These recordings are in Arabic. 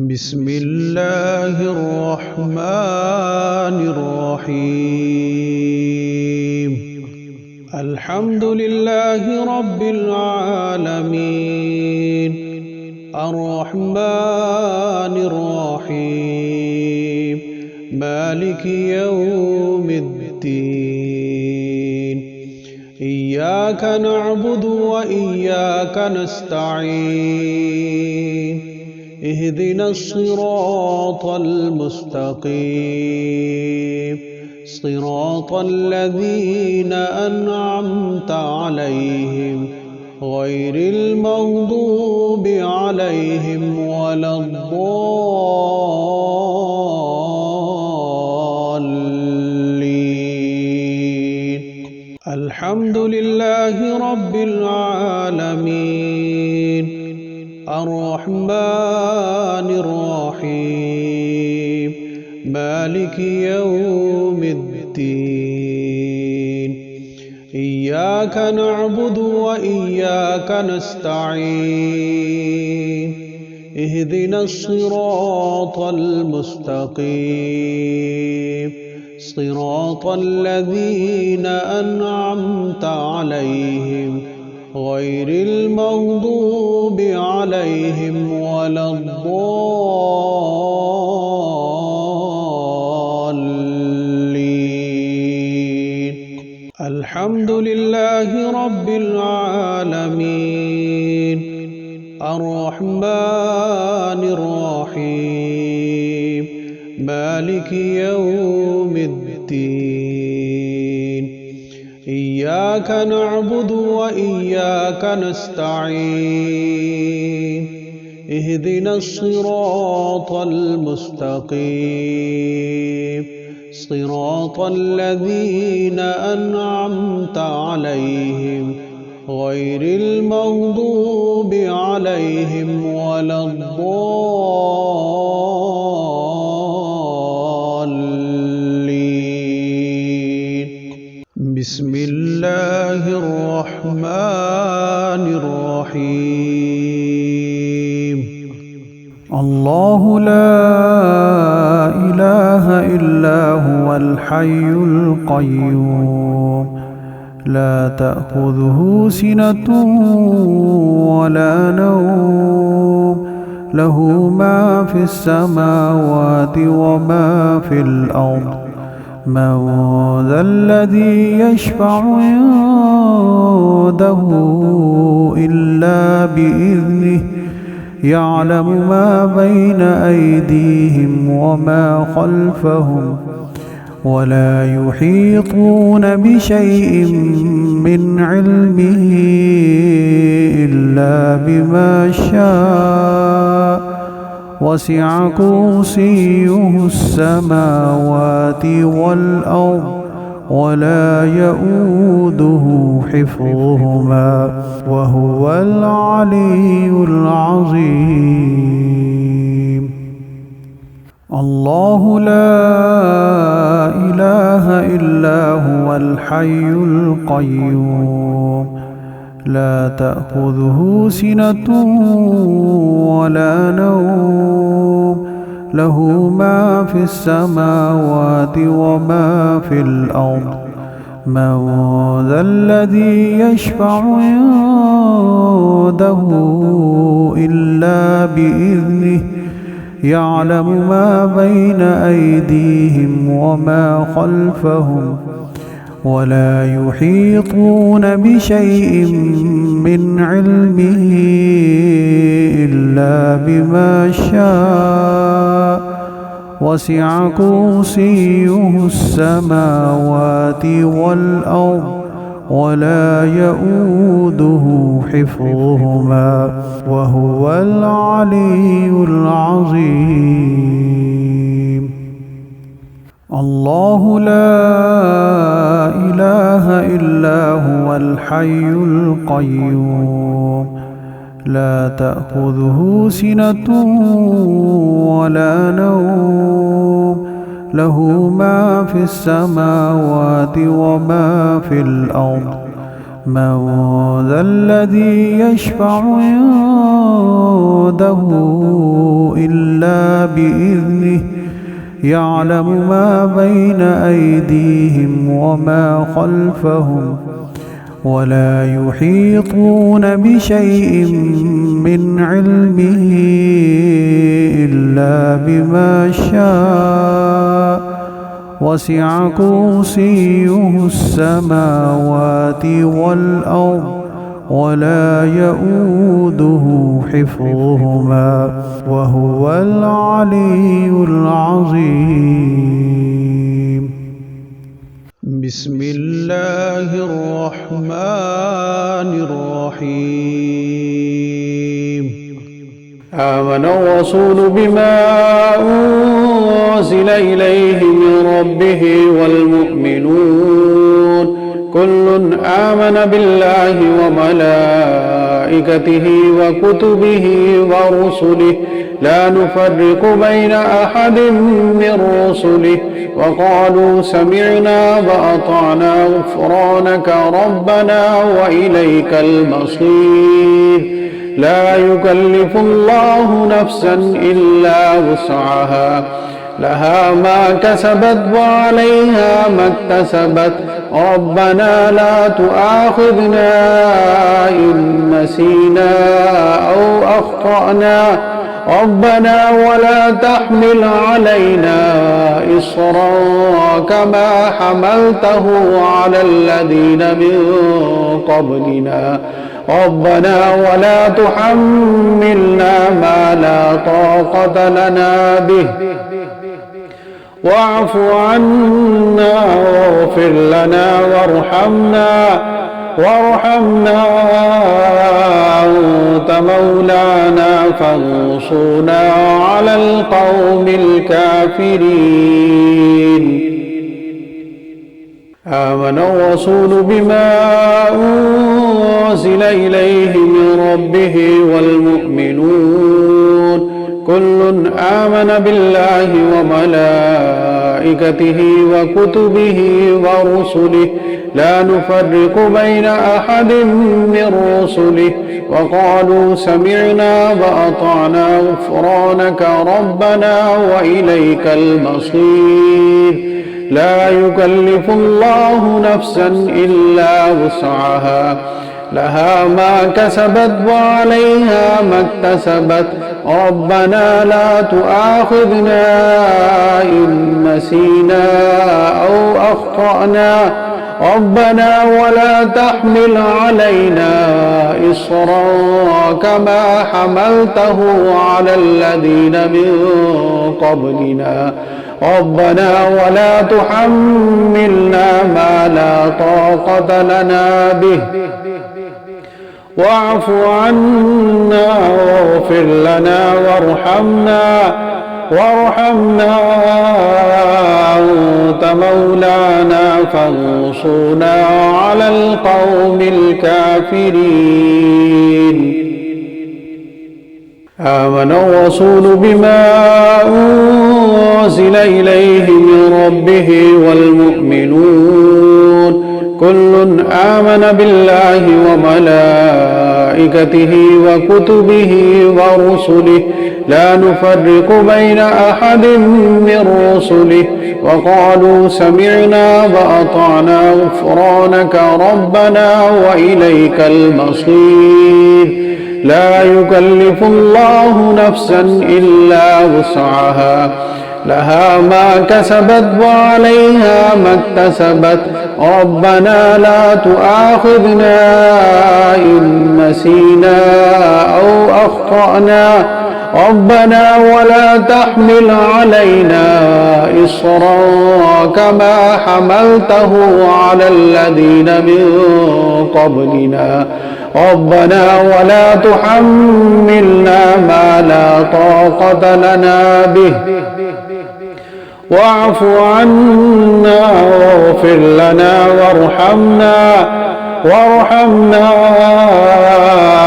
بسم الله الرحمن الرحيم. الحمد لله رب العالمين، الرحمن الرحيم، مالك يوم الدين. إياك نعبد وإياك نستعين. اهدنا الصراط المستقيم، صراط الذين أنعمت عليهم غير المغضوب عليهم ولا الضالين. الحمد لله رب العالمين، الرحمن الرحيم، مالك يوم الدين. إياك نعبد وإياك نستعين. اهدنا الصراط المستقيم، صراط الذين أنعمت عليهم غير المغضوب عليهم ولا الضالين. الحمد لله رب العالمين، الرحمن الرحيم، مالك يوم الدين. إياك نعبد وإياك نستعين. اهدنا الصراط المستقيم، صراط الذين أنعمت عليهم غير المغضوب عليهم ولا الضالين. بسم الله الرحمن الرحيم. الله لا إله إلا هو الحي القيوم، لا تأخذه سنة ولا نوم، له ما في السماوات وما في الأرض. من ذا الذي يشفع عنده إلا بإذنه، يعلم ما بين أيديهم وما خلفهم، ولا يحيطون بشيء من علمه إلا بما شاء. وسع كرسيه السماوات والأرض، ولا يؤوده حفظهما، وهو العلي العظيم. الله لا إله إلا هو الحي القيوم، لا تأخذه سنة ولا نوم، له ما في السماوات وما في الأرض. من ذا الذي يشفع عنده إلا بإذنه، يعلم ما بين أيديهم وما خلفهم، ولا يحيطون بشيء من علمه إلا بما شاء. وسع كرسيه السماوات والأرض، ولا يؤوده حفظهما، وهو العلي العظيم. الله لا إله إلا هو الحي القيوم، لا تأخذه سنة ولا نوم، له ما في السماوات وما في الأرض. من ذا الذي يشفع عنده إلا بإذنه يعلم ما بين أيديهم وما خلفهم ولا يحيطون بشيء من علمه إلا بما شاء وسع كرسيه السماوات والأرض ولا يؤوده حفظهما وهو العلي العظيم. بسم الله الرحمن الرحيم. آمن الرسول بما أنزل إليه من ربه والمؤمنون كل آمن بالله وملائكته وكتبه ورسله لا نفرق بين أحد من رسله وقالوا سمعنا وأطعنا غفرانك ربنا وإليك المصير. لا يكلف الله نفسا إلا وسعها لها ما كسبت وعليها ما اكتسبت ربنا لا تؤاخذنا إن نسينا أو أخطأنا ربنا ولا تحمل علينا إصرا كما حملته على الذين من قبلنا ربنا ولا تحملنا ما لا طاقة لنا به واعف عنا واغفر لنا وارحمنا أنت مولانا فانصرنا على القوم الكافرين. آمن الرسول بما أنزل إليه من ربه والمؤمنون كل آمن بالله وملائكته وكتبه ورسله لا نفرق بين أحد من رسله وقالوا سمعنا وأطعنا غفرانك ربنا وإليك المصير. لا يكلف الله نفسا إلا وسعها لها ما كسبت وعليها ما اكتسبت ربنا لا تؤاخذنا إن نسينا أو أخطأنا ربنا ولا تحمل علينا إصرا كما حملته على الذين من قبلنا ربنا ولا تحملنا ما لا طاقة لنا به واعف عنا واغفر لنا وارحمنا أنت مولانا فانصرنا على القوم الكافرين. آمن الرسول بما أنزل إليه من ربه والمؤمنون كل آمن بالله وملائكته وكتبه ورسله لا نفرق بين أحد من رسله وقالوا سمعنا وأطعنا غفرانك ربنا وإليك المصير. لا يكلف الله نفسا إلا وسعها لها ما كسبت وعليها ما اكتسبت ربنا لا تؤاخذنا إن نسينا أو أخطأنا ربنا ولا تحمل علينا إصرا كما حملته على الذين من قبلنا ربنا ولا تحملنا ما لا طاقة لنا به واعف عنا واغفر لنا وارحمنا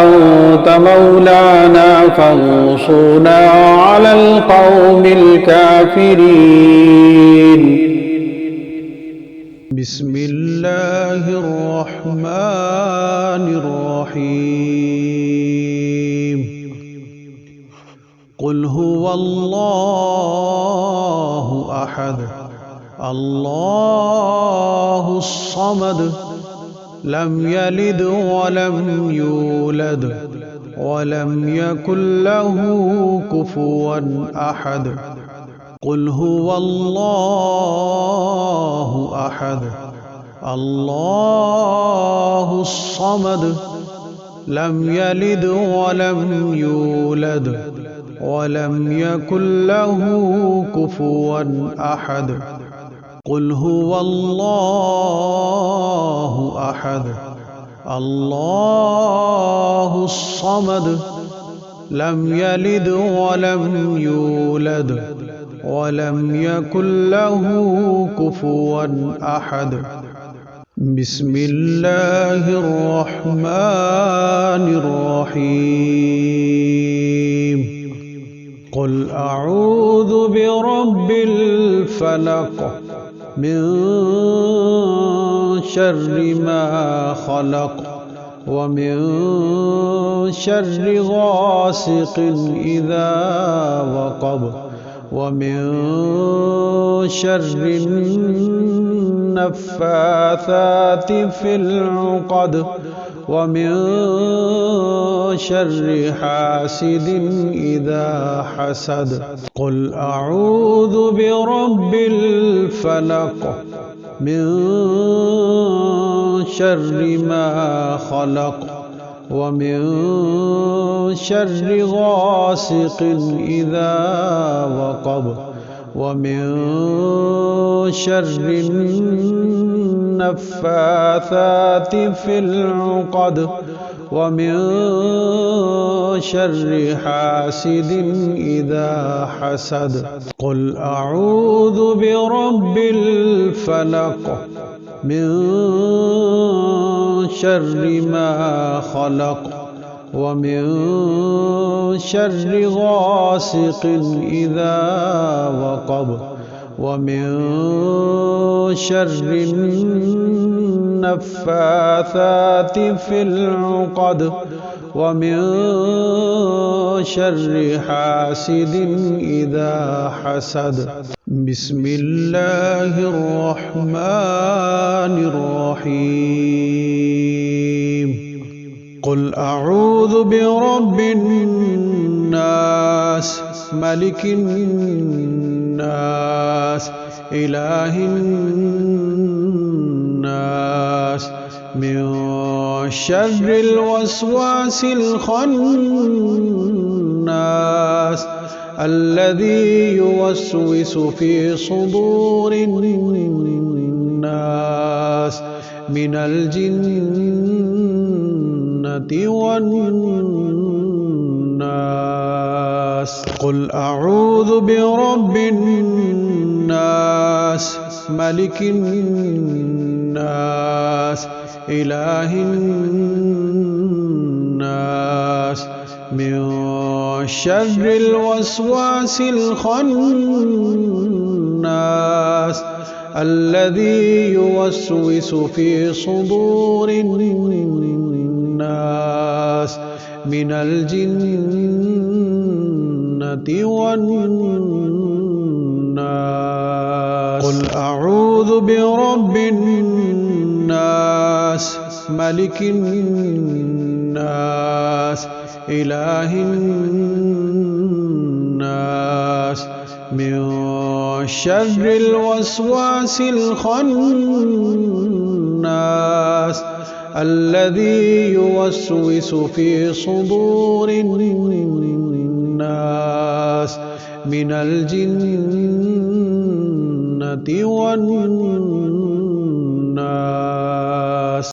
أنت مولانا فانصرنا على القوم الكافرين. بسم الله الرحمن الرحيم قل هو الله أحد الله الصمد لم يلد ولم يولد ولم يكن له كفوا أحد قل هو الله أحد الله الصمد لم يلد ولم يولد ولم يكن له كفوا أحد قل هو الله أحد الله الصمد لم يلد ولم يولد ولم يكن له كفوا أحد بسم الله الرحمن الرحيم قل أعوذ برب الفلق من شر ما خلق ومن شر غاسق إذا وقب ومن شر النفاثات في العقد ومن شر حاسد إذا حسد قل أعوذ برب الفلق من شر ما خلق ومن شر غاسق إذا وقب ومن شر النفاثات في العقد ومن شر حاسد إذا حسد قل أعوذ برب الفلق من شر ما خلق ومن شر غاسق إذا وقب ومن شر النفاثات في العقد ومن شر حاسد إذا حسد بسم الله الرحمن الرحيم قل أعوذ برب الناس ملك الناس إله الناس من شر الوسواس الخناس الذي يوسوس في صدور الناس من الجنة والناس قل أعوذ برب الناس ملك الناس إله الناس من شر الوسواس الخناس الذي يوسوس في صدور الناس من الجنة والناس قل أعوذ برب الناس ملك الناس إله الناس من شر الوسواس الخناس الذي يوسوس في صدور الناس من الجنة والناس